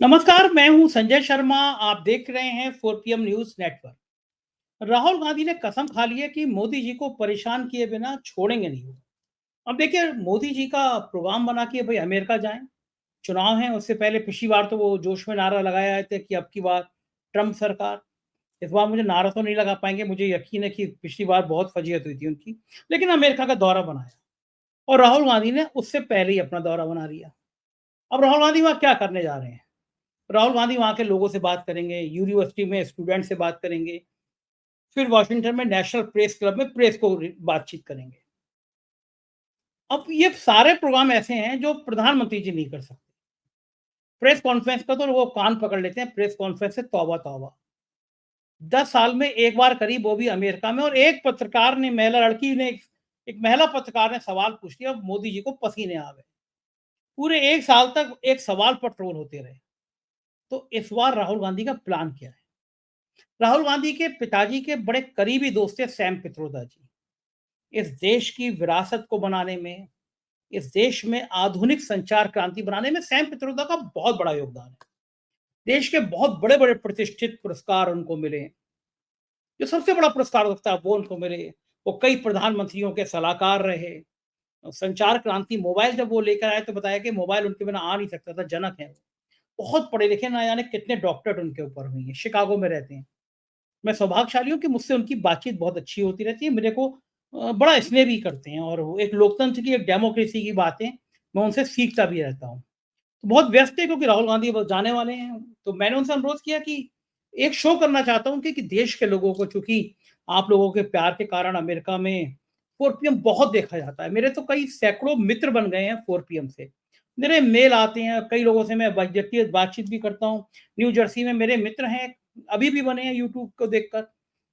नमस्कार, मैं हूं संजय शर्मा। आप देख रहे हैं 4 PM news network. Rahul Gandhi ने कसम खा ली है कि मोदी जी को परेशान किए बिना छोड़ेंगे नहीं वो। अब देखिए, मोदी जी का प्रोग्राम बना के भाई अमेरिका जाएं। चुनाव है, उससे पहले पिछली बार तो वो जोश में नारा लगाए आए थे कि अब की बार ट्रम्प सरकार। इस बार मुझे नारा तो नहीं लगा पाएंगे, मुझे यकीन है कि पिछली बार बहुत फजीहत हुई थी उनकी। लेकिन अमेरिका का दौरा बनाया और राहुल गांधी ने उससे पहले ही अपना दौरा बना लिया। अब राहुल गांधी वहां क्या करने जा रहे हैं? राहुल गांधी वहाँ के लोगों से बात करेंगे, यूनिवर्सिटी में स्टूडेंट से बात करेंगे, फिर वॉशिंगटन में नेशनल प्रेस क्लब में प्रेस को बातचीत करेंगे। अब ये सारे प्रोग्राम ऐसे हैं जो प्रधानमंत्री जी नहीं कर सकते। प्रेस कॉन्फ्रेंस का तो वो कान पकड़ लेते हैं, प्रेस कॉन्फ्रेंस से तौबा तौबा। 10 साल में एक बार करीब, वो भी अमेरिका में। और एक पत्रकार ने, महिला लड़की ने, एक महिला पत्रकार ने सवाल पूछ लिया, मोदी जी को पसीने आ गए। पूरे 1 साल तक एक सवाल पर ट्रोल होते रहे। तो इस बार राहुल गांधी का प्लान क्या है? राहुल गांधी के पिताजी के बड़े करीबी दोस्त थे सैम पित्रोदा जी। इस देश की विरासत को बनाने में, इस देश में आधुनिक संचार क्रांति बनाने में सैम पित्रोदा का बहुत बड़ा योगदान है। देश के बहुत बड़े बड़े प्रतिष्ठित पुरस्कार उनको मिले। जो सबसे बड़ा पुरस्कार होता है वो उनको मिले। वो कई प्रधानमंत्रियों के सलाहकार रहे। संचार क्रांति मोबाइल जब वो लेकर आए तो बताया कि मोबाइल उनके बिना आ नहीं सकता था, जनक है वो। बहुत पढ़े लिखे, ना जाने कितने डॉक्टरेट उनके ऊपर हुई है। शिकागो में रहते हैं। मैं सौभाग्यशाली हूँ कि मुझसे उनकी बातचीत बहुत अच्छी होती रहती है। मेरे को बड़ा स्नेह भी करते हैं, और वो एक लोकतंत्र की, एक डेमोक्रेसी की बातें मैं उनसे सीखता भी रहता हूँ। तो बहुत व्यस्त है क्योंकि राहुल गांधी बस जाने वाले हैं। तो मैंने उनसे अनुरोध किया कि एक शो करना चाहता हूँ कि देश के लोगों को, चूंकि आप लोगों के प्यार के कारण अमेरिका में 4 PM बहुत देखा जाता है। मेरे तो कई सैकड़ों मित्र बन गए हैं 4 PM से। मेरे मेल आते हैं, कई लोगों से मैं व्यक्तिगत बातचीत भी करता हूँ। न्यू जर्सी में मेरे मित्र हैं, अभी भी बने हैं यूट्यूब को देखकर।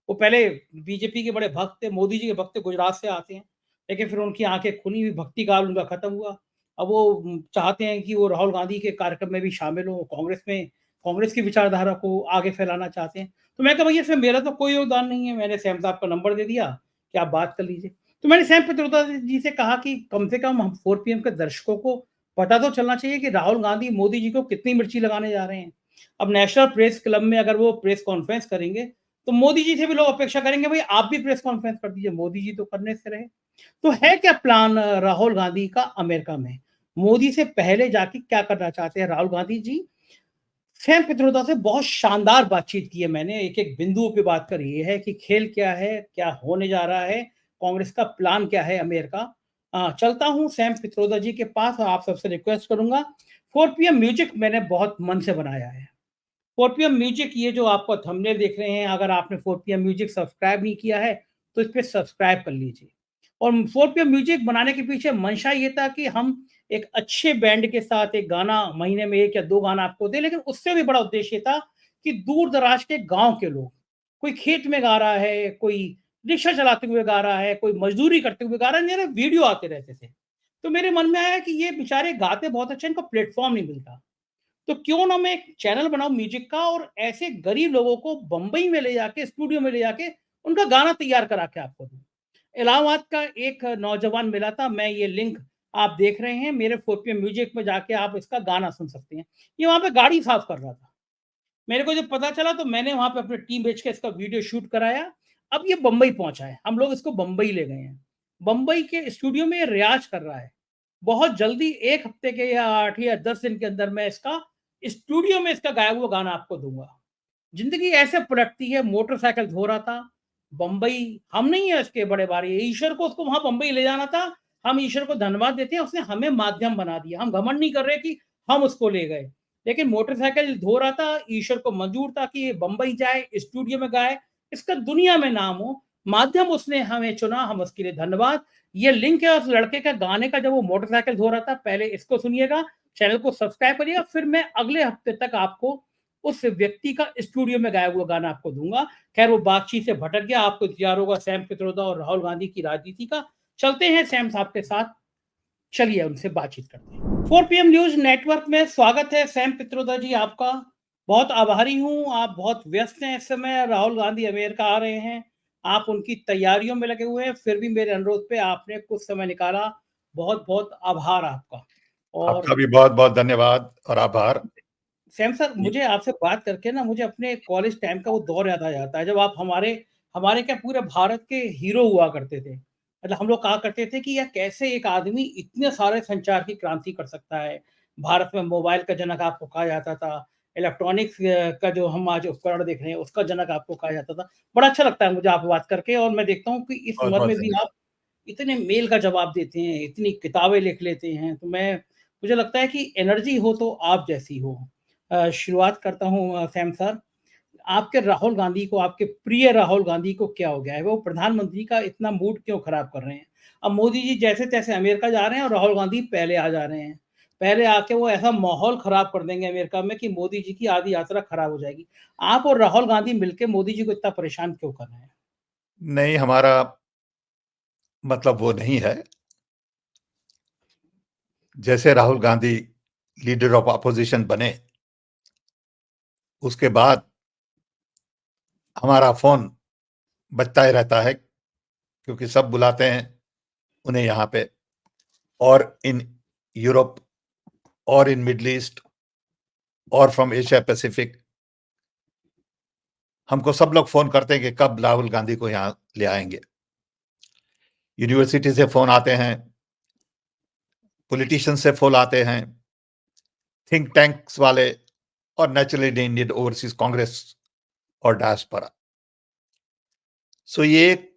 वो पहले बीजेपी के बड़े भक्त थे, मोदी जी के भक्त थे, गुजरात से आते हैं। लेकिन फिर उनकी आंखें खुली हुई, भक्ति काल उनका खत्म हुआ। अब वो चाहते हैं कि वो राहुल गांधी के कार्यक्रम में भी शामिल हों, कांग्रेस में, कांग्रेस की विचारधारा को आगे फैलाना चाहते हैं। तो मैं कहा, भैया इसमें मेरा तो कोई योगदान नहीं है। मैंने सैम साहब का नंबर दे दिया कि आप बात कर लीजिए। तो मैंने सैम पित्रोदा जी से कहा कि कम से कम हम 4 PM के दर्शकों को पता तो चलना चाहिए कि राहुल गांधी मोदी जी को कितनी मिर्ची लगाने जा रहे हैं। अब नेशनल प्रेस क्लब में अगर वो प्रेस कॉन्फ्रेंस करेंगे तो मोदी जी से भी लोग अपेक्षा करेंगे, भाई आप भी प्रेस कॉन्फ्रेंस कर दीजिए, मोदी जी तो करने से रहे। तो है क्या प्लान राहुल गांधी का अमेरिका में? मोदी से पहले जाके क्या करना चाहते हैं राहुल गांधी जी? सैम पित्रोदा से बहुत शानदार बातचीत की है मैंने। एक एक बिंदुओं पे बात करी है कि खेल क्या है, क्या होने जा रहा है, कांग्रेस का प्लान क्या है अमेरिका। चलता हूँ सैम पित्रोदा जी के पास और आप सबसे रिक्वेस्ट करूंगा। 4 PM म्यूजिक मैंने बहुत मन से बनाया है। 4 PM म्यूजिक, ये जो आपको थंबनेल देख रहे हैं, अगर आपने 4 PM म्यूजिक सब्सक्राइब नहीं किया है तो इस पे सब्सक्राइब कर लीजिए। और 4 PM म्यूजिक बनाने के पीछे मंशा ये था कि हम एक अच्छे बैंड के साथ एक गाना, महीने में 1 या 2 गाना आपको दें। लेकिन उससे भी बड़ा उद्देश्य था कि दूर दराज के गांव के लोग, कोई खेत में गा रहा है, कोई रिक्शा चलाते हुए गा रहा है, कोई मजदूरी करते हुए गा रहा है, मेरे वीडियो आते रहते थे। तो मेरे मन में आया कि ये बेचारे गाते बहुत अच्छा, इनको प्लेटफॉर्म नहीं मिलता। तो क्यों ना मैं एक चैनल बनाऊं म्यूजिक का, और ऐसे गरीब लोगों को बंबई में ले जाके, स्टूडियो में ले जाके उनका गाना तैयार करा के आपको दूं। इलाहाबाद का एक नौजवान मिला था, मैं ये लिंक आप देख रहे हैं मेरे 4 PM म्यूजिक में, जाके आप इसका गाना सुन सकते हैं। ये वहां पे गाड़ी साफ कर रहा था। मेरे को जब पता चला तो मैंने वहां पे अपनी टीम भेज के इसका वीडियो शूट कराया। अब ये बंबई पहुंचा है, हम लोग इसको बंबई ले गए हैं। बंबई के स्टूडियो में ये रियाज कर रहा है। बहुत जल्दी, 1 हफ्ते के या 8 या 10 दिन के अंदर मैं इसका स्टूडियो में इसका गाया हुआ गाना आपको दूंगा। जिंदगी ऐसे पलटती है। मोटरसाइकिल धो रहा था बंबई, हम नहीं है इसके बड़े भारी, ईश्वर को उसको वहां बंबई ले जाना था। हम ईश्वर को धन्यवाद देते हैं, उसने हमें माध्यम बना दिया। हम घमंड नहीं कर रहे कि हम उसको ले गए। लेकिन मोटरसाइकिल धो रहा था, ईश्वर को मंजूर था कि ये बंबई जाए, स्टूडियो में गाए, इसका दुनिया में नाम हो। माध्यम उसने हमें चुना, हम उसके लिए धन्यवाद। ये लिंक है उस लड़के का गाने का जब वो मोटरसाइकिल धो रहा था। पहले इसको सुनिएगा, चैनल को सब्सक्राइब करिएगा, फिर मैं अगले हफ्ते तक आपको उस व्यक्ति का स्टूडियो में गाया हुआ गाना आपको दूंगा। खैर, वो बातचीत से भटक गया। आपको इंतजार होगा सैम पित्रोदा और राहुल गांधी की राजनीति का। चलते हैं सैम साहब के साथ, चलिए उनसे बातचीत करते हैं। 4 PM न्यूज नेटवर्क में स्वागत है सैम पित्रोदा जी आपका। बहुत आभारी हूं, आप बहुत व्यस्त हैं इस समय। राहुल गांधी अमेरिका आ रहे हैं, आप उनकी तैयारियों में लगे हुए हैं, फिर भी मेरे अनुरोध पे आपने कुछ समय निकाला। बहुत बहुत आभार आपका। और आपका भी बहुत बहुत धन्यवाद और आभार। सैम सर, ये मुझे आपसे बात करके ना मुझे अपने कॉलेज टाइम का वो दौर याद आ जाता है, जब आप हमारे हमारे क्या पूरे भारत के हीरो हुआ करते थे। मतलब हम लोग कहा करते थे कि यार कैसे एक आदमी इतने सारे संचार की क्रांति कर सकता है। भारत में मोबाइल का जनक आपको कहा जाता था, इलेक्ट्रॉनिक्स का जो हम आज उपकरण देख रहे हैं, उसका जनक आपको कहा जाता था। बड़ा अच्छा लगता है मुझे आपसे बात करके और मैं देखता हूँ कि इस उम्र बहुत-बहुत में भी धन्यवाद। आप इतने मेल का जवाब देते हैं, इतनी किताबें लिख लेते हैं, तो मुझे लगता है कि एनर्जी हो तो आप जैसी हो। शुरुआत करता हूँ सैम सर, आपके राहुल गांधी को, आपके प्रिय राहुल गांधी को क्या हो गया है? वो प्रधानमंत्री का इतना मूड क्यों खराब कर रहे हैं? अब मोदी जी जैसे-तैसे अमेरिका जा रहे हैं और राहुल गांधी पहले आ जा रहे हैं। पहले आके वो ऐसा माहौल खराब कर देंगे अमेरिका में कि मोदी जी की आधी यात्रा खराब हो जाएगी। आप और राहुल गांधी मिलके मोदी जी को इतना परेशान क्यों कर रहे हैं? नहीं, हमारा मतलब वो नहीं है। जैसे Rahul Gandhi leader of opposition बने, उसके बाद हमारा फ़ोन बजता ही रहता है, क्योंकि सब बुलाते हैं उन्हें यहाँ पे, और इन यूरोप और इन मिडल ईस्ट और फ्रॉम एशिया पैसिफिक। हमको सब लोग फ़ोन करते हैं कि कब राहुल गांधी को यहाँ ले आएँगे। यूनिवर्सिटी से फ़ोन आते हैं, पॉलिटिशियन से फ़ोन आते हैं, थिंक टैंक्स वाले, और नेचुरली इंडियन ओवरसीज़ कांग्रेस और डायस्पोरा। सो ये एक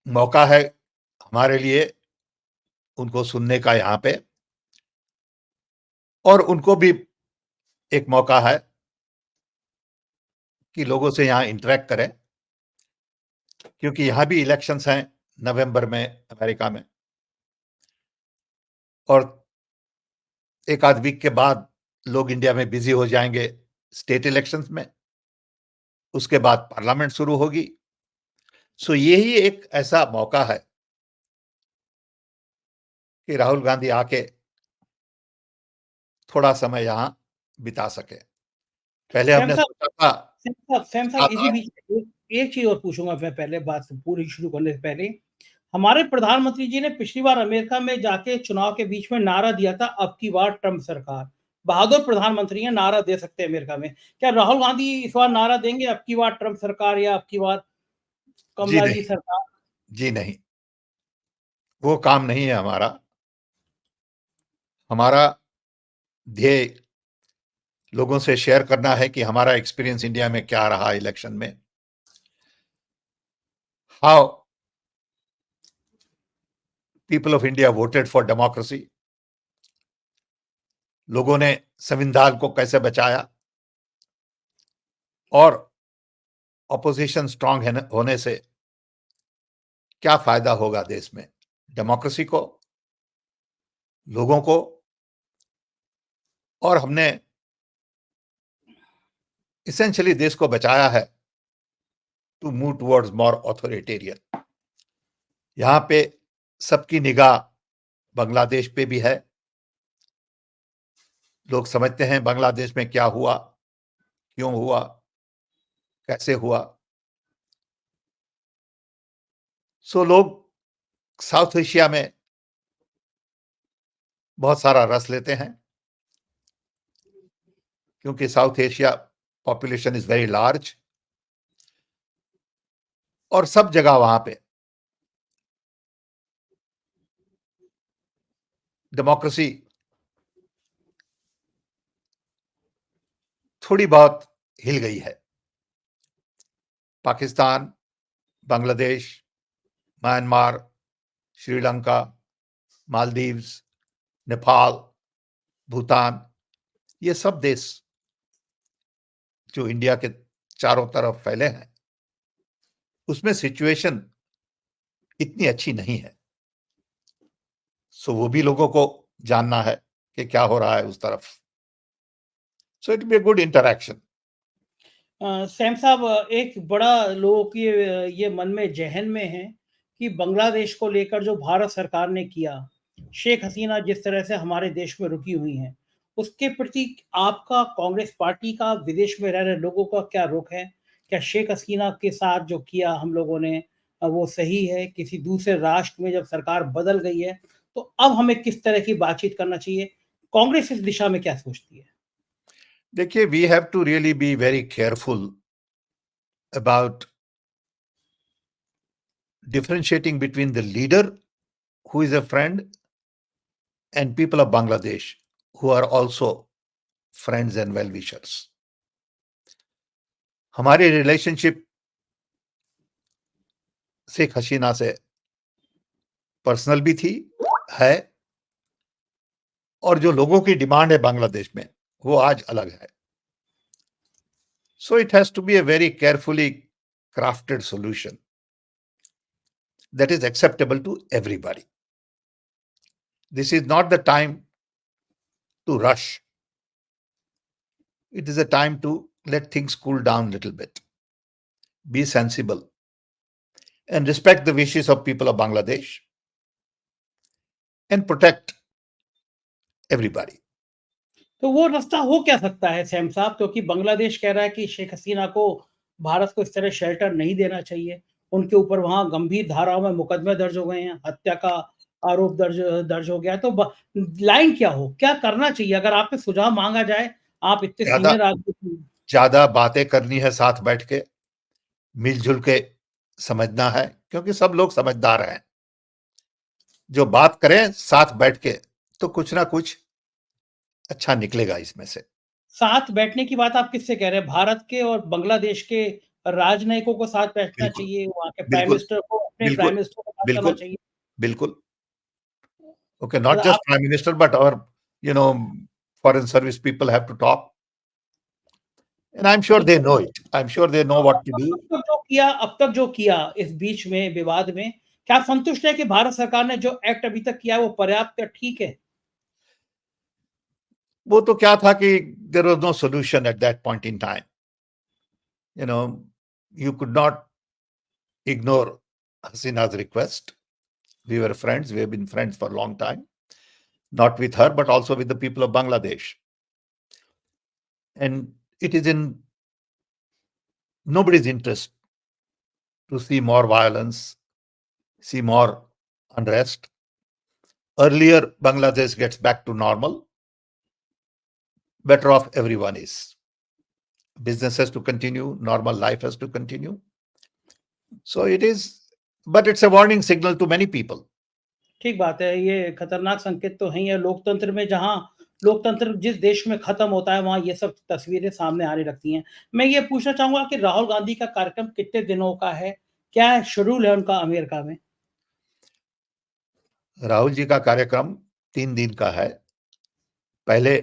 मौका है हमारे लिए उनको सुनने का यहाँ पे, और उनको भी एक मौका है कि लोगों से यहाँ इंटरैक्ट करें, क्योंकि यहाँ भी इलेक्शंस हैं नवंबर में अमेरिका में, और एक आध वीक के बाद लोग इंडिया में बिजी हो जाएंगे स्टेट इलेक्शंस में, उसके बाद पार्लियामेंट शुरू होगी। सो यही एक ऐसा मौका है कि राहुल गांधी आके थोड़ा समय यहाँ बिता सके। पहले सैम हमने साहब सोचा था सैम साहब, सात इसी आठ। बीच में एक चीज़ और पूछूँगा मैं पहले, बात पूरी शुरू करने से पहले। हमारे प्रधानमंत्री जी ने पिछली बार अमेरिका में जाके चुनाव के बीच में नारा दिया था, अब की बार ट्रम्प सरकार। बहादुर प्रधानमंत्री हैं, नारा दे सकते हैं अमेरिका में। क्या राहुल गांधी इस बार नारा देंगे, अब की बार ट्रम्प सरकार या अब की बार जी कमला जी नहीं, सरकार? जी नहीं, वो काम नहीं है हमारा। हमारा ध्येय लोगों से शेयर करना है कि हमारा एक्सपीरियंस इंडिया में क्या रहा इलेक्शन में, how people of India voted for democracy, लोगों ने संविधान को कैसे बचाया, और ऑपोजिशन स्ट्रांग होने से क्या फायदा होगा देश में, डेमोक्रेसी को, लोगों को। और हमने इसेंशियली देश को बचाया है to move towards more authoritarian. यहां पे सबकी निगाह बांग्लादेश पे भी है। लोग समझते हैं बांग्लादेश में क्या हुआ, क्यों हुआ, कैसे हुआ। सो लोग साउथ एशिया में बहुत सारा रस लेते हैं, क्योंकि south Asia population is very large, और सब जगह वहां पे डेमोक्रेसी थोड़ी बहुत हिल गई है। पाकिस्तान, बांग्लादेश, म्यांमार, श्रीलंका, मालदीव्स, नेपाल, भूटान, ये सब देश जो इंडिया के चारों तरफ फैले हैं, उसमें सिचुएशन इतनी अच्छी नहीं है। सो वो भी लोगों को जानना है कि क्या हो रहा है उस तरफ। So it be a good interaction. Sam साहब, एक बड़ा लोगों की ये मन में जहन में है कि बांग्लादेश को लेकर जो भारत सरकार ने किया, शेख हसीना जिस तरह से हमारे देश में रुकी हुई हैं, उसके प्रति आपका, कांग्रेस पार्टी का, विदेश में रह रहे लोगों का क्या रुख है? क्या शेख हसीना के साथ जो किया हम लोगों ने वो सही है? किसी दूसरे राष्ट्र में जब सरकार बदल गई है, तो अब हमें किस तरह की बातचीत करना चाहिए? कांग्रेस इस दिशा में क्या सोचती है? देखिए, we have to really be very careful about differentiating between the leader who is a friend and people of Bangladesh who are also friends and well-wishers. हमारी रिलेशनशिप शेख हसीना से पर्सनल भी थी, है, और जो लोगों की डिमांड है बांग्लादेश में वो आज अलग है. So it has to be a very carefully crafted solution that is acceptable to everybody. This is not the time to rush. It is a time to let things cool down a little bit, be sensible, and respect the wishes of people of Bangladesh and protect everybody. तो वो रास्ता हो क्या सकता है Sam साहब? क्योंकि बांग्लादेश कह रहा है कि शेख हसीना को भारत को इस तरह शेल्टर नहीं देना चाहिए। उनके ऊपर वहाँ गंभीर धाराओं में मुकदमे दर्ज हो गए हैं, हत्या का आरोप दर्ज दर्ज हो गया है। तो ब लाइन क्या हो? क्या करना चाहिए? अगर आपसे सुझाव माँगा जाए, आप इतने ज्यादा सीनियर आदमी। ज्यादा बातें करनी है साथ बैठ के, मिलजुल के समझना है, क्योंकि सब लोग समझदार हैं. जो बात करें साथ बैठ के तो कुछ ना कुछ अच्छा निकलेगा इसमें से. साथ बैठने की बात आप किससे कह रहे हैं? भारत के और बांग्लादेश के राजनयिकों को साथ बैठना बिल्कुल, चाहिए, वहाँ के प्राइम बिल्कुल, मिनिस्टर को अपने प्राइम बिल्कुल, मिनिस्टर को बात करना बिल्कुल, चाहिए। बिल्कुल. Okay, मतलब not just आप Prime Minister, but our, you know, foreign service people have to talk. And I'm sure तो they know it. I'm sure they know what to do. अब तक जो किया इस बीच में विवाद में, क्या आप संतुष्ट हैं कि भारत सरकार ने जो एक्ट अभी तक किया है वो पर्याप्त या ठीक है? वो तो क्या था कि there was no solution at that point in time. You know, you could not ignore Hasina's request. We were friends. We have been friends for a long time. Not with her, but also with the people of Bangladesh. And it is in nobody's interest to see more violence, see more unrest. Earlier, Bangladesh gets back to normal, better off everyone is. Business has to continue, normal life has to continue. So it is, but it's a warning signal to many people. ठीक बात है, ये खतरनाक संकेत तो है ही है। लोकतंत्र में जहाँ लोकतंत्र जिस देश में खत्म होता है, वहाँ ये सब तस्वीरें सामने आने लगती हैं। मैं ये पूछना चाहूँगा कि राहुल गांधी का कार्यक्रम कितने दिनों का है? क्या शेड्यूल है उनका अमेरिका में? राहुल जी का कार्यक्रम 3 दिन का है. पहले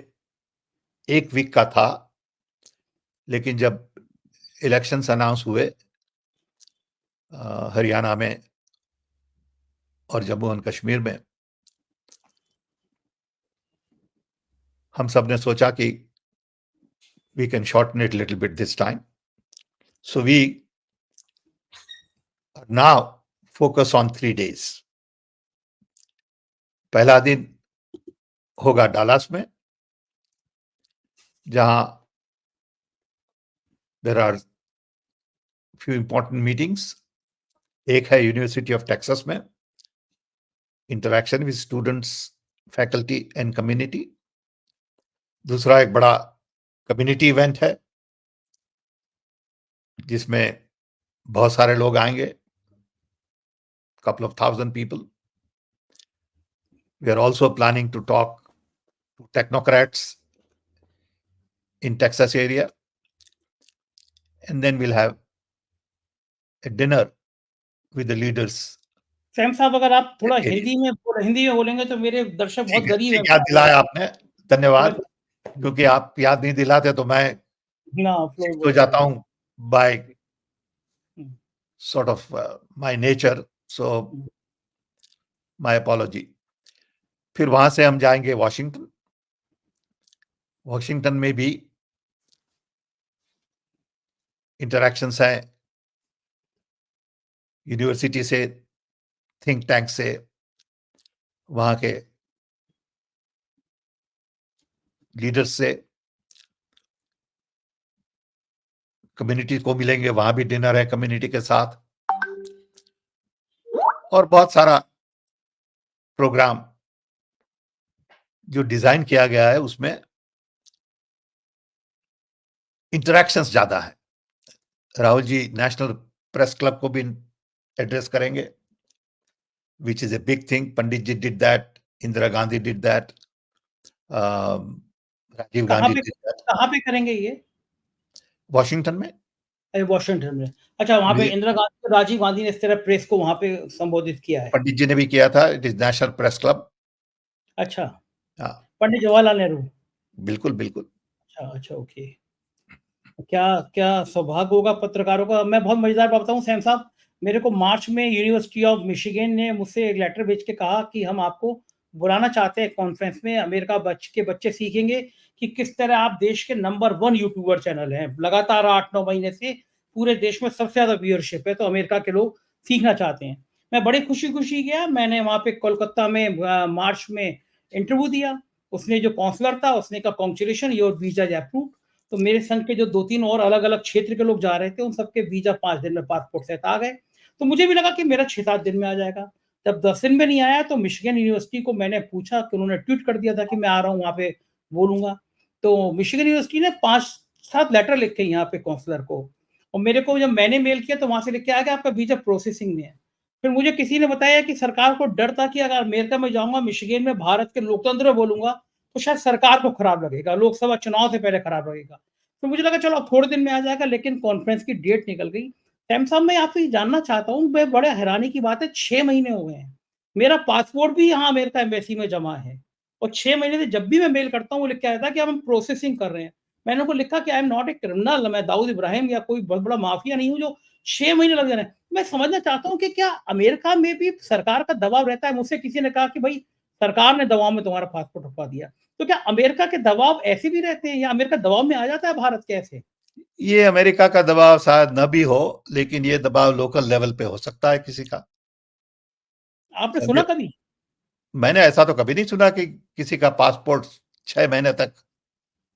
1 वीक का था, लेकिन जब इलेक्शंस अनाउंस हुए हरियाणा में और जम्मू एंड कश्मीर में, हम सब ने सोचा कि we can shorten it a little bit this time. So we now focus on 3 days. पहला दिन होगा डालास में, जहां there are few important meetings. एक है यूनिवर्सिटी ऑफ टेक्सास में, interaction with students, faculty and community. दूसरा एक बड़ा कम्युनिटी इवेंट है जिसमें बहुत सारे लोग आएंगे, couple of thousand people. We are also planning to talk to technocrats in Texas area, and then we'll have a dinner with the leaders. Sam साहब, अगर आप थोड़ा area. हिंदी में बोलेंगे तो मेरे दर्शक बहुत गरीब हैं। ठीक याद दिलाया आपने, धन्यवाद. मैं क्योंकि आप याद नहीं दिलाते तो मैं ना फ्लोर शिफ्ट हो बोल जाता हूँ by hmm, sort of my nature. So hmm. my apology. फिर वहां से हम जाएंगे वॉशिंगटन. वॉशिंगटन में भी इंटरैक्शंस हैं यूनिवर्सिटी से, थिंक टैंक से, वहां के लीडर्स से, कम्युनिटी को मिलेंगे, वहां भी डिनर है कम्युनिटी के साथ, और बहुत सारा प्रोग्राम जो डिजाइन किया गया है उसमें इंटरेक्शंस ज्यादा है। Rahul ji national press club को भी एड्रेस करेंगे, which is a big thing. Pandit ji did that, Indira Gandhi did that, Rajiv कहाँ Gandhi पे did that. कहाँ पे करेंगे ये? वॉशिंगटन में वॉशिंगटन में। अच्छा, वहाँ पे मुझे इंदिरा गांधी, राजीव गांधी ने इस तरह प्रेस को वहाँ पे संबोधित किया है। पंडित जी ने भी किया था। It is national press club. अच्छा, हाँ, पंडित जवाहरलाल नेहरू। बिल्कुल बिल्कुल। अच्छा, अच्छा, ओके। क्या क्या सौभाग्य होगा पत्रकारों का। मैं बहुत मजेदार बात बताऊं सैम साहब, मेरे को मार्च में यूनिवर्सिटी ऑफ मिशिगन ने मुझसे एक लेटर भेज के कहा कि हम आपको बुलाना चाहते हैं कॉन्फ्रेंस में। अमेरिका के बच्चे सीखेंगे कि किस तरह आप देश के नंबर 1 यूट्यूबर चैनल हैं, लगातार 8-9 महीने से पूरे देश में सबसे ज्यादा व्यूअरशिप है, तो अमेरिका के लोग सीखना चाहते हैं। मैं बड़ी खुशी खुशी गया, मैंने वहां पे कोलकाता में मार्च में इंटरव्यू दिया। उसने जो काउंसलर था उसने कहा कॉन्ग्रेचुलेशन योर वीजा अप्रूव्ड। तो मेरे संघ के जो 2-3 और अलग-अलग क्षेत्र के लोग जा रहे थे, उन सबके वीजा 5 दिन में पासपोर्ट सहित आ गए। तो मुझे भी लगा कि मेरा 6-7 दिन में आ जाएगा। जब 10 दिन में नहीं आया तो मिशिगन यूनिवर्सिटी को मैंने पूछा कि उन्होंने ट्वीट कर दिया था कि मैं आ रहा हूँ वहाँ पे बोलूँगा। तो मिशिगन यूनिवर्सिटी ने 5-7 लेटर लिखे यहाँ पे काउंसलर को, और मेरे को जब मैंने मेल किया तो वहाँ से लिख के आया कि आपका वीजा प्रोसेसिंग में है। फिर मुझे किसी ने बताया कि सरकार को डर था कि अगर अमेरिका में जाऊँगा, मिशिगन में भारत के लोकतंत्र में बोलूँगा, तो शायद सरकार को खराब लगेगा, लोकसभा चुनाव से पहले खराब लगेगा। तो मुझे लगा चलो अब थोड़े दिन में आ जाएगा, लेकिन कॉन्फ्रेंस की डेट निकल गई। सैम साहब, मैं आपसे ये जानना चाहता हूँ, मैं बड़े हैरानी की बात है 6 महीने हो गए हैं। मेरा पासपोर्ट भी यहाँ अमेरिका एम्बेसी में जमा है, और 6 महीने से जब भी मैं मेल करता हूँ वो लिख के आता है कि अब हम प्रोसेसिंग कर रहे हैं। मैंने उनको लिखा कि I am not a criminal, मैं दाऊद इब्राहिम या कोई बहुत बड़ा माफिया नहीं हूँ जो 6 महीने लग जा रहे हैं। मैं समझना चाहता हूँ कि क्या अमेरिका में भी सरकार का दबाव रहता है? मुझसे किसी ने कहा कि भाई सरकार ने दबाव में तुम्हारा पासपोर्ट रुकवा दिया। तो क्या अमेरिका के दबाव ऐसे भी रहते हैं, या अमेरिका दबाव में आ जाता है भारत के ऐसे? ये अमेरिका का दबाव शायद न भी हो, लेकिन ये दबाव लोकल लेवल पे हो सकता है किसी का। आपने सुना अमे- कभी? मैंने ऐसा तो कभी नहीं सुना कि किसी का पासपोर्ट 6 महीने तक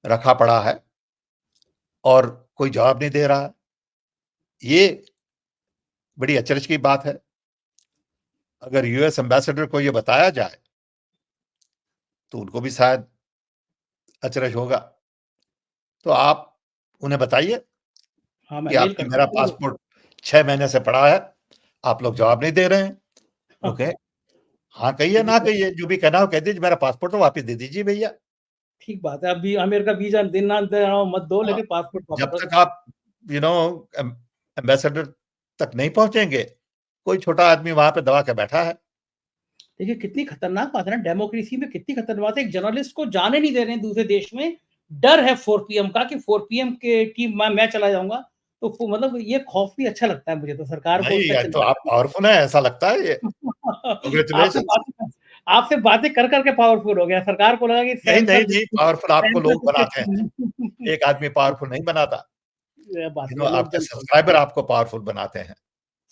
रखा पड़ा है और कोई जवाब नहीं दे रहा है। ये बड़ी अचरज की बात है। अगर यूएस एम्बेसडर को ये बताया जाए तो उनको भी शायद अचरज होगा। तो आप उन्हें बताइए हाँ, कि मैं मेल आपने करता मेरा हूँ ज़रूर। पासपोर्ट 6 महीने से पड़ा है, आप लोग जवाब नहीं दे रहे हैं। ओके, हाँ कहिए ठीक ना है, कहिए, जो भी कहना हो कह दीजिए, मेरा पासपोर्ट तो वापस दे दीजिए भैया। ठीक बात है। अभी अमेरिका वीज़ा देना दे रहा हूँ मत दो, हाँ, लेकिन पासपोर्ट जब वापस। तक आप यू नो एम्बेसडर तक नहीं पहुंचेंगे, कोई छोटा आदमी वहां पे दबा के बैठा है। देखिए कितनी खतरनाक बात है ना, डेमोक्रेसी में कितनी खतरनाक बात है। एक जर्नलिस्ट को जाने नहीं दे रहे हैं दूसरे देश में। डर है 4 पीएम का कि 4 पीएम के की मैं चला जाऊँगा। तो मतलब ये खौफ भी अच्छा लगता है मुझे, तो सरकार को नहीं, उल्टा ये तो चिंता आप करनी पावरफुल हैं ऐसा लगता है ये। आपसे कांग्रेचुलेशंस। बातें आपसे बातें कर के पावरफुल हो गया। सरकार को लगा कि नहीं सैम नहीं सर नहीं, पावरफुल आपको सैम लोग सर बनाते हैं, एक आदमी पावरफुल नहीं बनाता। ये बात है, लोग आपके जनता। सब्सक्राइबर आपको पावरफुल बनाते हैं।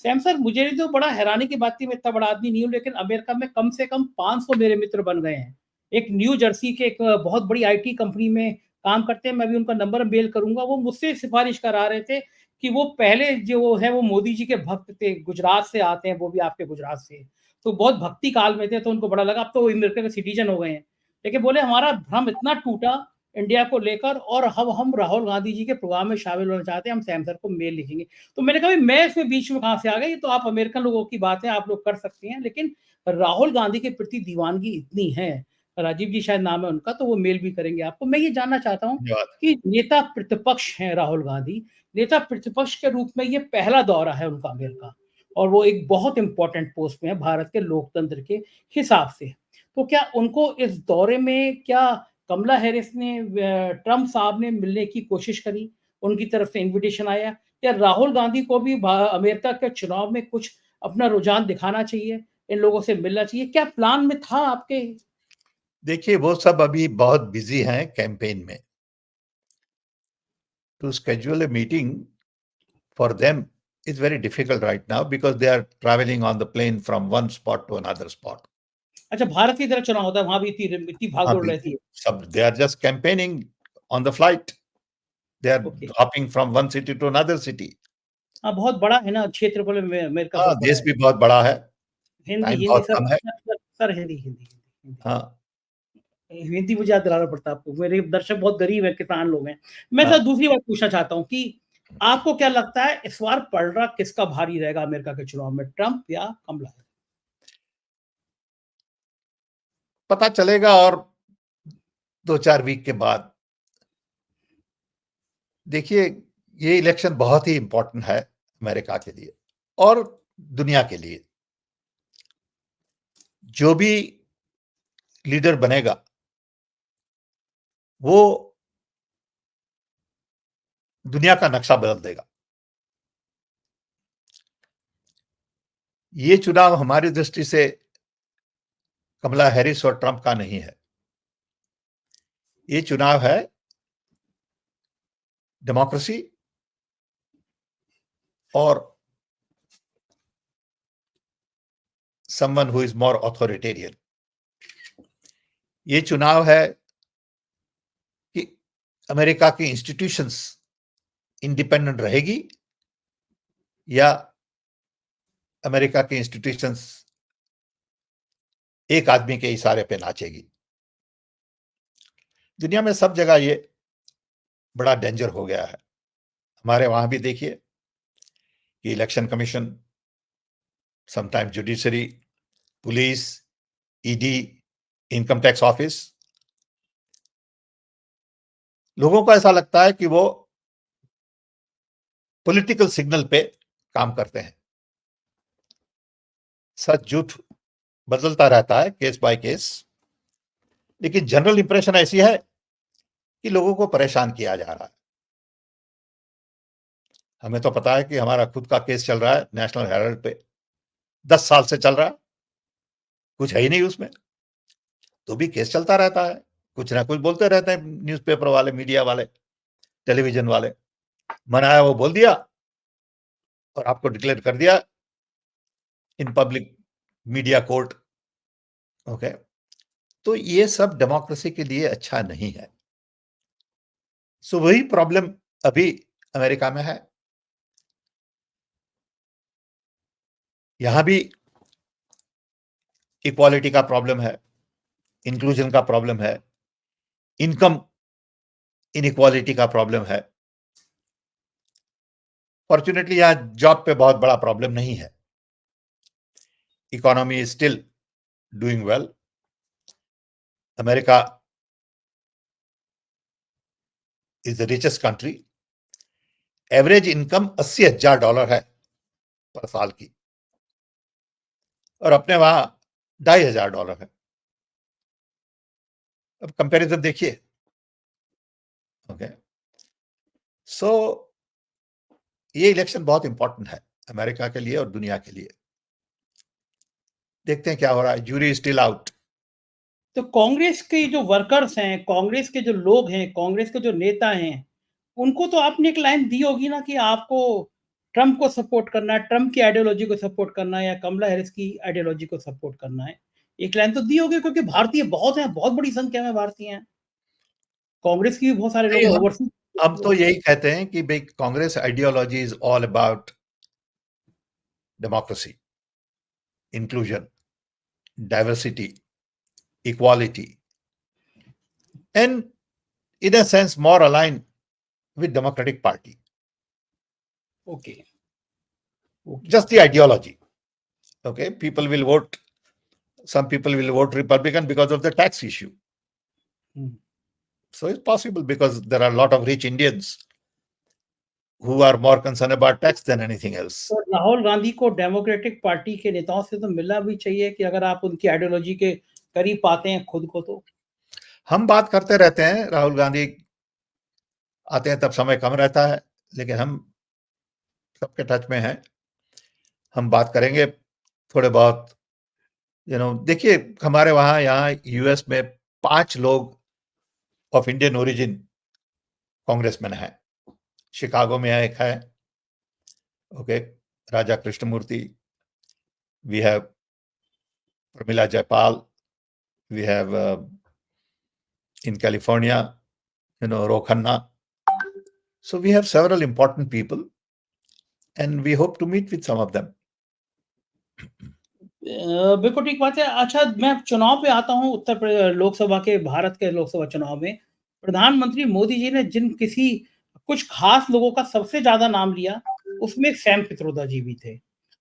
सैम सर, मुझे तो बड़ा हैरानी की बात थी, मैं इतना बड़ा आदमी नहीं हूँ, लेकिन अमेरिका में कम से कम 500 मेरे मित्र बन गए हैं। एक न्यू जर्सी के एक बहुत बड़ी आईटी कंपनी में काम करते हैं, मैं भी उनका नंबर मेल करूंगा। वो मुझसे सिफारिश करा रहे थे कि वो पहले जो है वो मोदी जी के भक्त थे, गुजरात से आते हैं, वो भी आपके गुजरात से। तो बहुत भक्ति काल में थे, तो उनको बड़ा लगा। अब तो वो अमेरिका के सिटीजन हो गए हैं, लेकिन बोले हमारा भ्रम इतना टूटा इंडिया को लेकर, और हम राहुल गांधी जी के प्रोग्राम में शामिल होना चाहते हैं, हम सैम सर को मेल लिखेंगे। तो मैंने कहा मैं इसमें बीच में कहाँ से आ गई, तो आप अमेरिकन लोगों की बात है, आप लोग कर सकते हैं, लेकिन राहुल गांधी के प्रति दीवानगी इतनी है, राजीव जी शायद नाम है उनका, तो वो मेल भी करेंगे आपको। मैं ये जानना चाहता हूँ धन्यवाद। कि नेता प्रतिपक्ष हैं राहुल गांधी, नेता प्रतिपक्ष के रूप में ये पहला दौरा है उनका अमेरिका, और वो एक बहुत इंपॉर्टेंट पोस्ट में है भारत के लोकतंत्र के हिसाब से। तो क्या उनको इस दौरे में क्या कमला हैरिस ने, ट्रम्प साहब ने मिलने की कोशिश करी, उनकी तरफ से इनविटेशन आया, या राहुल गांधी को भी अमेरिका के चुनाव में कुछ अपना रुझान दिखाना चाहिए, इन लोगों से मिलना चाहिए, क्या प्लान में था आपके? देखिए वो सब अभी बहुत बिजी हैं कैंपेन में। To schedule a meeting for them is very difficult right now because they are traveling on the plane from one spot to another spot. अच्छा, भारत की तरह चुनाव होता है, वहां भी इतनी इतनी भाग हाँ, दौड़ रहती बिल्कुल। है। सब they are just campaigning on the flight. They are okay. hopping from one city to another city. हाँ, बहुत बड़ा है ना क्षेत्रफल में, अमेरिका हाँ, बहुत बड़ा देश है। भी बहुत बड़ा है, हिंदी टाइम हिंदी बहुत सर कम है। Sir, sir Hindi Hindi Hindi Hindi. हाँ, हिंदी मुझे याद दिलाना पड़ता है आपको, मेरे दर्शक बहुत गरीब हैं, किसान लोग हैं। मैं हाँ। सर दूसरी बात पूछना चाहता हूँ कि आपको क्या लगता है इस बार पलड़ा किसका भारी रहेगा अमेरिका के चुनाव में, ट्रम्प या कमला हैरिस? पता चलेगा और 2-4 वीक के बाद। देखिए, ये इलेक्शन बहुत ही इम्पोर्टेंट है अमेरिका के लिए और दुनिया के लिए। जो भी लीडर बनेगा, वो दुनिया का नक्शा बदल देगा। ये चुनाव हमारी दृष्टि से कमला हैरिस और ट्रंप का नहीं है। ये चुनाव है डेमोक्रेसी और someone who is more authoritarian। ये चुनाव है कि अमेरिका की इंस्टीट्यूशंस इंडिपेंडेंट रहेगी या अमेरिका की इंस्टीट्यूशंस एक आदमी के इशारे पे नाचेगी। दुनिया में सब जगह ये बड़ा डेंजर हो गया है। हमारे वहां भी देखिए कि election commission, sometimes judiciary, police, ED, income tax office, लोगों को ऐसा लगता है कि वो पॉलिटिकल सिग्नल पे काम करते हैं। सच झूठ बदलता रहता है केस बाय केस, लेकिन जनरल इंप्रेशन ऐसी है कि लोगों को परेशान किया जा रहा है। हमें तो पता है कि हमारा खुद का केस चल रहा है नेशनल हेराल्ड पे, 10 साल से चल रहा है, कुछ है ही नहीं उसमें, तो भी केस चलता रहता है। कुछ ना कुछ बोलते रहते हैं न्यूज़पेपर वाले, मीडिया वाले, टेलीविजन वाले। मन आया वो बोल दिया और आपको डिक्लेयर कर दिया in public media court. Okay, तो ये सब डेमोक्रेसी के लिए अच्छा नहीं है। सो वही प्रॉब्लम अभी अमेरिका में है। यहां भी इक्वालिटी का प्रॉब्लम है, इंक्लूजन का प्रॉब्लम है, इनकम इनइक्वालिटी का प्रॉब्लम है। फॉर्चुनेटली यहां जॉब पे बहुत बड़ा प्रॉब्लम नहीं है। Economy is still doing well. America is the richest country. Average income $80,000 है पर साल की, और अपने वहां $2,500 है। अब कंपैरिजन देखिए। ओके, सो ये इलेक्शन बहुत इंपॉर्टेंट है अमेरिका के लिए और दुनिया के लिए। देखते हैं क्या हो रहा है। Jury still out. तो कांग्रेस के जो वर्कर्स हैं, कांग्रेस के जो लोग हैं, कांग्रेस के जो नेता हैं, उनको तो आपने एक लाइन दी होगी ना कि आपको ट्रम्प को सपोर्ट करना है, ट्रम्प की आइडियोलॉजी को सपोर्ट करना है या कमला हैरिस की आइडियोलॉजी को सपोर्ट करना है। एक लाइन तो दी होगी क्योंकि भारतीय बहुत हैं, बहुत बड़ी संख्या में भारतीय हैं। कांग्रेस की भी बहुत सारे लोग नहीं, हैं हम ओवरसीज़। हम तो यही कहते हैं कि भाई Congress ideology is all about democracy, inclusion, diversity, equality, and in a sense more aligned with Democratic Party. Okay, okay. Just the ideology. Okay, people will vote. Some people will vote Republican because of the tax issue. Hmm. So it's possible because there are a lot of rich Indians who are more concerned about tax than anything else. तो राहुल गांधी को democratic party के नेताओं से तो मिलना भी चाहिए कि अगर आप उनकी आइडियोलॉजी के करीब पाते हैं खुद को तो। हम बात करते रहते हैं, राहुल गांधी आते हैं तब समय कम रहता है, लेकिन हम सबके टच में हैं। हम बात करेंगे थोड़े बहुत। देखिए, हमारे वहां यहाँ यूएस में 5 लोग ऑफ इंडियन ओरिजिन कांग्रेसमैन है। शिकागो में एक है, okay, Raja Krishnamoorthi. We have Pramila Jayapal. We have in California, Ro Khanna. So we have several important people and we hope to meet with some of them. बिल्कुल ठीक बात है। अच्छा, मैं चुनाव पे आता हूँ, लोकसभा के, भारत के लोकसभा चुनाव में प्रधानमंत्री मोदी जी ने जिन किसी कुछ खास लोगों का सबसे ज़्यादा नाम लिया, उसमें सैम पित्रोदा जी भी थे।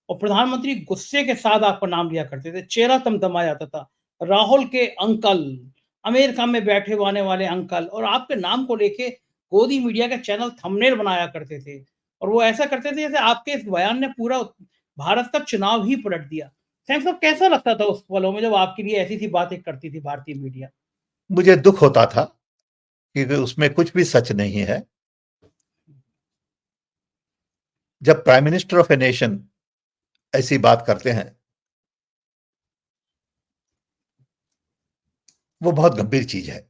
और प्रधानमंत्री गुस्से के साथ आपका नाम लिया करते थे, चेहरा तमतमा जाता था। राहुल के अंकल, अमेरिका में बैठे आने वाले अंकल, और आपके नाम को लेके गोदी मीडिया के चैनल थंबनेल बनाया करते थे। और वो ऐसा करते थे जैसे आपके इस बयान ने पूरा भारत का चुनाव ही पलट दिया। सैम साहब, कैसा लगता था उस पलों में जब आपके लिए ऐसी-सी बातें करती थी भारतीय मीडिया? मुझे दुख होता था क्योंकि उसमें कुछ भी सच नहीं है। जब prime minister of a nation ऐसी बात करते हैं, वो बहुत गंभीर चीज है।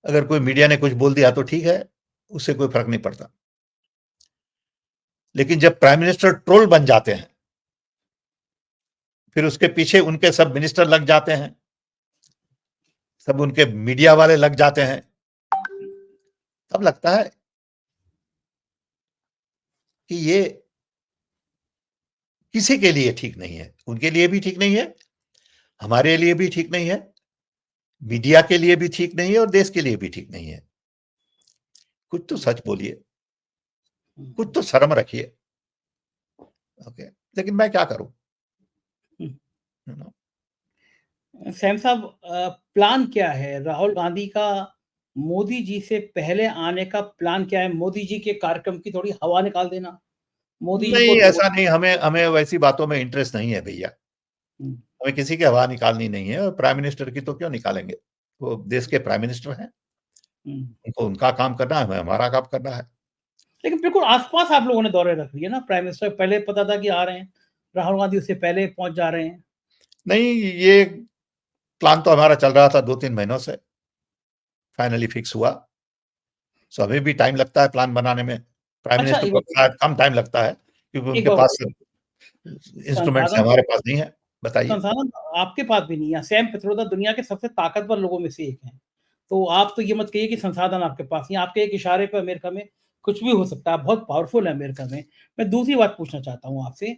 अगर कोई मीडिया ने कुछ बोल दिया तो ठीक है, उससे कोई फर्क नहीं पड़ता। लेकिन जब प्राइम मिनिस्टर ट्रोल बन जाते हैं, फिर उसके पीछे उनके सब मिनिस्टर लग जाते हैं, सब उनके मीडिया वाले लग जाते हैं, तब लगता है कि ये किसी के लिए ठीक नहीं है। उनके लिए भी ठीक नहीं है, हमारे लिए भी ठीक नहीं है, मीडिया के लिए भी ठीक नहीं है और देश के लिए भी ठीक नहीं है। कुछ तो सच बोलिए, कुछ तो शर्म रखिए। ओके, लेकिन मैं क्या करूं? हुँ। यू नो सैम साहब, प्लान क्या है? राहुल गांधी का मोदी जी से पहले आने का प्लान क्या है? मोदी जी के कार्यक्रम की थोड़ी हवा निकाल देना? मोदी जी को नहीं, दो। ऐसा नहीं। हमें हमें वैसी बातों में इंटरेस्ट नहीं है भैया। हुँ, हमें किसी की हवा निकालनी नहीं है और प्राइम मिनिस्टर की तो क्यों निकालेंगे? वो देश के प्राइम मिनिस्टर हैं, हुँ। उनको उनका काम करना है, हमें हमारा काम करना है। लेकिन बिल्कुल आस-पास आप लोगों ने दौरे रख दिए ना, प्राइम मिनिस्टर पहले पता था कि आ रहे हैं, राहुल गांधी उससे पहले पहुँच जा रहे हैं। नहीं, ये प्लान तो हमारा चल रहा था 2-3 महीनों से, फाइनली फिक्स हुआ। सो अभी भी टाइम लगता है प्लान बनाने में। प्राइम अच्छा, मिनिस्टर एक को बात शायद कम टाइम लगता है क्योंकि एक उनके बात पास बताइए, इंस्ट्रूमेंट्स संसाधन हमारे पास नहीं है। बताइए। संसाधन आपके पास भी नहीं है। सैम पित्रोदा दुनिया के सबसे ताकतवर लोगों में से एक हैं। तो आप तो ये मत कहिए कि संसाधन आपके पास नहीं है। आपके एक इशारे पे अमेरिका में कुछ भी हो सकता है। आप बहुत पावरफुल हैं अमेरिका में। मैं दूसरी बात पूछना चाहता हूँ आपसे,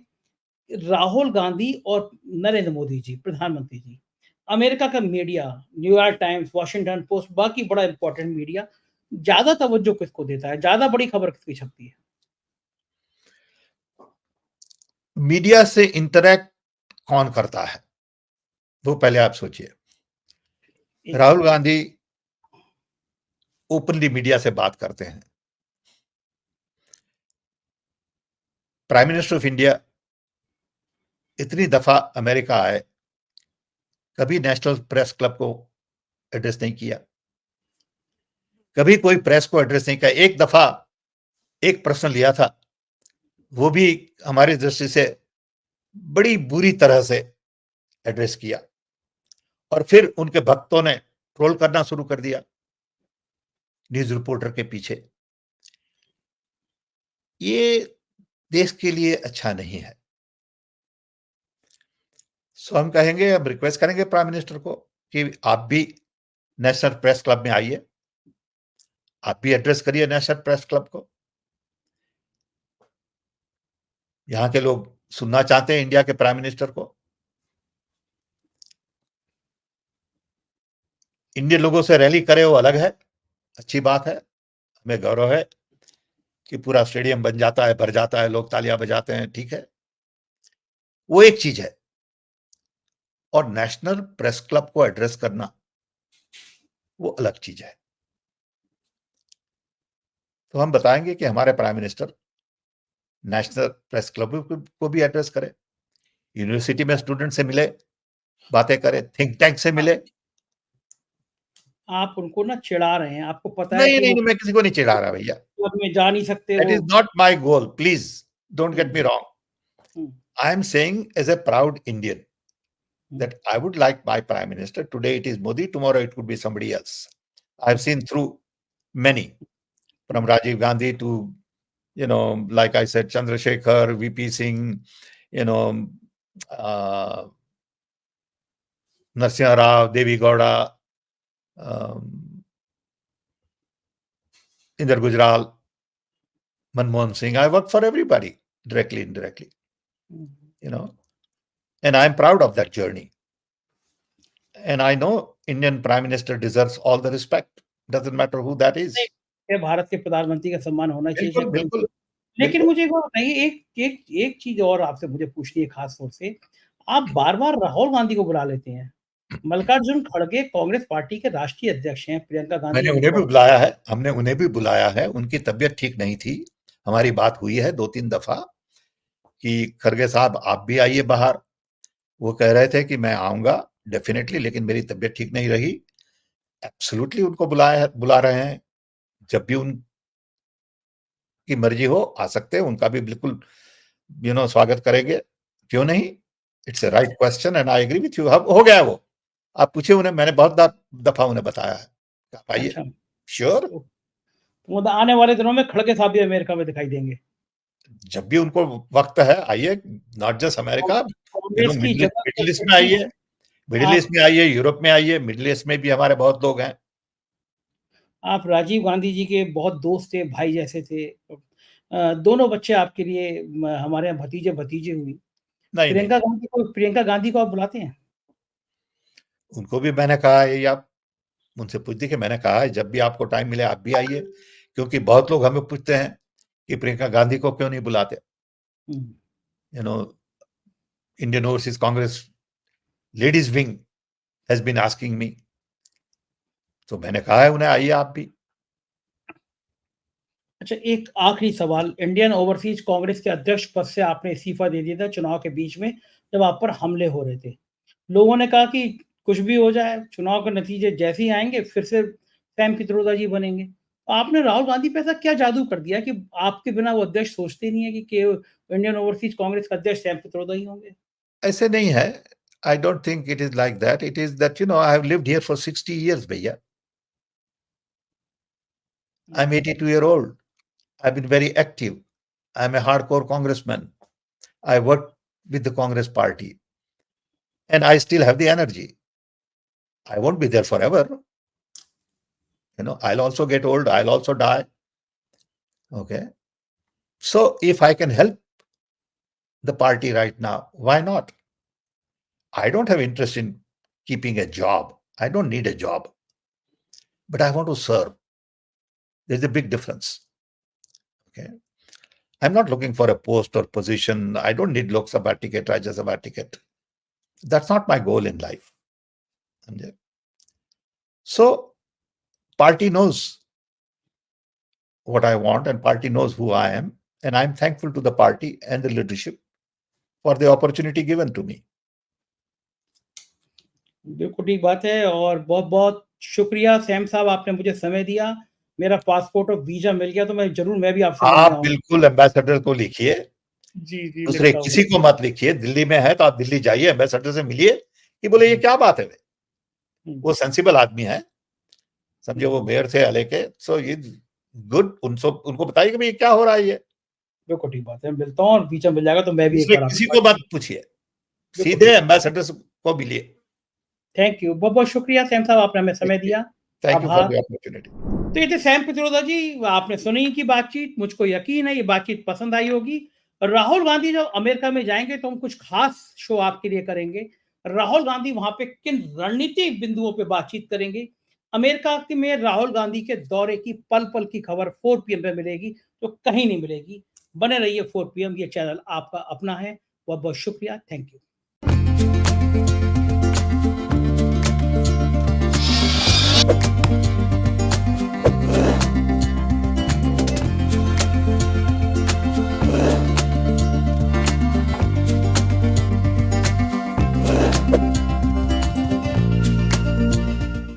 राहुल गांधी और नरेंद्र मोदी जी, प्रधानमंत्री जी, अमेरिका का media, New York times, Washington post, बाकी बड़ा इम्पोर्टेंट मीडिया, ज़्यादा तवज्जो किसको देता है? ज़्यादा बड़ी खबर किसकी छपती है? मीडिया से इंटरैक्ट कौन करता है? वो पहले आप सोचिए। एक राहुल गांधी ओपनली मीडिया से बात करते हैं। प्राइम मिनिस्टर ऑफ इंडिया इतनी दफा अमेरिका आए, कभी नेशनल प्रेस क्लब को एड्रेस नहीं किया, कभी कोई प्रेस को एड्रेस नहीं किया। एक दफा एक प्रश्न लिया था, वो भी हमारी दृष्टि से बड़ी बुरी तरह से एड्रेस किया, और फिर उनके भक्तों ने ट्रोल करना शुरू कर दिया न्यूज रिपोर्टर के पीछे। ये देश के लिए अच्छा नहीं है। सो हम कहेंगे, अब रिक्वेस्ट करेंगे प्राइम मिनिस्टर को कि आप भी नेशनल प्रेस क्लब में आइए, आप भी एड्रेस करिए नेशनल प्रेस क्लब को। यहाँ के लोग सुनना चाहते हैं इंडिया के प्राइम मिनिस्टर को। इंडियन लोगों से रैली करे वो अलग है, अच्छी बात है, हमें गौरव है कि पूरा स्टेडियम बन जाता है, भर जाता है, लोग तालियां बजाते हैं, ठीक है, वो एक चीज है। और नेशनल प्रेस क्लब को एड्रेस करना वो अलग चीज है। तो हम बताएंगे कि हमारे prime minister national press club को भी एड्रेस करें, यूनिवर्सिटी में स्टूडेंट से मिले, बातें करें, थिंक टैंक से मिले। आप उनको ना चिढ़ा रहे हैं। आपको पता है नहीं कि नहीं वो नहीं, मैं किसी को नहीं चिढ़ा रहा भैया। क्लब में जा नहीं सकते दैट वो। Is not my goal, please don't hmm, get me wrong. Hmm, I am saying as a proud Indian hmm, that I would like my prime minister. Today it is Modi, tomorrow it could be somebody else. I've hmm, seen through many, hmm, from Rajiv Gandhi to, like I said, Chandrasekhar, VP Singh, you know, uh, Narasimha Rao, Devi Gowda, um, Inder Gujral, Manmohan Singh. I work for everybody, directly, indirectly, hmm. you know. and I am proud of that journey. And I know Indian Prime Minister deserves all the respect. Doesn't matter who that is. ये भारत के प्रधानमंत्री का सम्मान होना चाहिए। बिल्कुल, बिल्कुल, लेकिन बिल्कुल। मुझे एक बात बताइए, एक चीज़ और आपसे मुझे पूछनी है खास तौर से, आप बार-बार राहुल गांधी को बुला लेते हैं। मल्लिकार्जुन खड़गे कांग्रेस पार्टी के राष्ट्रीय अध्यक्ष हैं, प्रियंका गांधी मैंने उन्हें भी बुलाया है, हमने उन्हें भी बुलाया है, उनकी तबीयत ठीक नहीं थी। हमारी बात हुई है 2-3 दफा कि खड़गे साहब आप भी आइए बाहर। वो कह रहे थे कि मैं आऊँगा डेफिनिटली, लेकिन मेरी तबीयत ठीक नहीं रही। एब्सोल्युटली उनको बुला रहे हैं। जब भी उनकी मर्जी हो आ सकते हैं, उनका भी बिल्कुल स्वागत करेंगे। क्यों नहीं? It's a right question and I agree with you. अब हो गया वो। आप पूछिए उन्हें, मैंने बहुत दफा उन्हें बताया है। आप आइए। अच्छा, श्योर। तो आने वाले दिनों में खड़गे साहब भी अमेरिका में दिखाई देंगे। जब भी उनको वक्त है आइए, नॉट जस्ट अमेरिका, कांग्रेस की मिडिल ईस्ट में आइए, मिडिल ईस्ट में आइए, यूरोप में आइए। मिडिल ईस्ट में भी हमारे बहुत लोग हैं। आप राजीव गांधी जी के बहुत दोस्त थे, भाई जैसे थे। दोनों बच्चे आपके लिए हमारे यहाँ भतीजे हुई। नहीं नहीं, प्रियंका गांधी को आप बुलाते हैं? उनको भी मैंने कहा है, या उनसे पूछ देखिए, मैंने कहा है जब भी आपको टाइम मिले आप भी आइए, क्योंकि बहुत लोग हमें पूछते हैं कि प्रियंका गांधी को क्यों नहीं बुलाते। Indian overseas Congress ladies wing has been asking me, तो मैंने कहा है उन्हें आइए आप भी। अच्छा, एक आखिरी सवाल, इंडियन ओवरसीज कांग्रेस के अध्यक्ष पद से आपने इस्तीफा दे दिया था चुनाव के बीच में, जब आप पर हमले हो रहे थे। लोगों ने कहा कि कुछ भी हो जाए, चुनाव के नतीजे जैसे ही आएंगे फिर से सैम पित्रोदा जी बनेंगे। आपने राहुल गांधी पे ऐसा क्या जादू कर दिया कि आपके बिना वो अध्यक्ष सोचते नहीं है कि इंडियन ओवरसीज कांग्रेस का अध्यक्ष सैम पित्रोदा ही होंगे? ऐसे नहीं है। I don't think it is like that. It is that I have lived here for 60 years भैया। I am 82 year old. I've been very active. I'm a hardcore congressman. I worked with the Congress party and I still have the energy. I won't be there forever. I'll also get old. I'll also die. Okay. So if I can help the party right now, why not? I don't have interest in keeping a job. I don't need a job, but I want to serve. There's a big difference. Okay. I'm not looking for a post or position. I don't need Lok Sabha ticket, Rajya Sabha ticket. That's not my goal in life. So party knows what I want and party knows who I am, and I'm thankful to the party and the leadership for the opportunity given to me. बिल्कुल ठीक बात है और बहुत-बहुत शुक्रिया Sam साहब, आपने मुझे समय दिया। मेरा पासपोर्ट और वीज़ा मिल गया तो मैं भी आपसे मिलने आप आऊँगा। बिल्कुल एम्बेसडर को लिखिए, जी, दूसरे लिखता हूँ। किसी को मत लिखिए। दिल्ली में है तो आप दिल्ली जाइए, एम्बेसडर से मिलिए कि बोले ये क्या बात है। वो सेंसिबल आदमी है, समझे। वो मेयर थे हले के, सो ये गुड। उनको बताइए कि भाई क्या हो रहा है ये। बिल्कुल ठीक बात है, मैं मिलता हूँ और वीज़ा मिल जाएगा तो मैं भी एक दूसरे बार किसी आपके को मत पूछिए, सीधे एम्बेसडर को मिलिए। थैंक यू, बहुत-बहुत शुक्रिया सैम साहब, आपने हमें समय दिया। थैंक यू फॉर आभार। The opportunity. तो ये थे सैम पित्रोदा जी, आपने सुनी की बातचीत, मुझको यकीन है ये बातचीत पसंद आई होगी। राहुल गांधी जब अमेरिका में जाएँगे तो हम कुछ खास शो आपके लिए करेंगे। राहुल गांधी वहाँ पे किन रणनीतिक बिंदुओं पे बातचीत करेंगे, अमेरिका में राहुल गांधी के दौरे की पल-पल की खबर 4 पीएम पे मिलेगी, तो कहीं नहीं मिलेगी। बने रहिए 4 पीएम, ये चैनल आपका अपना है। बहुत-बहुत शुक्रिया, थैंक यू।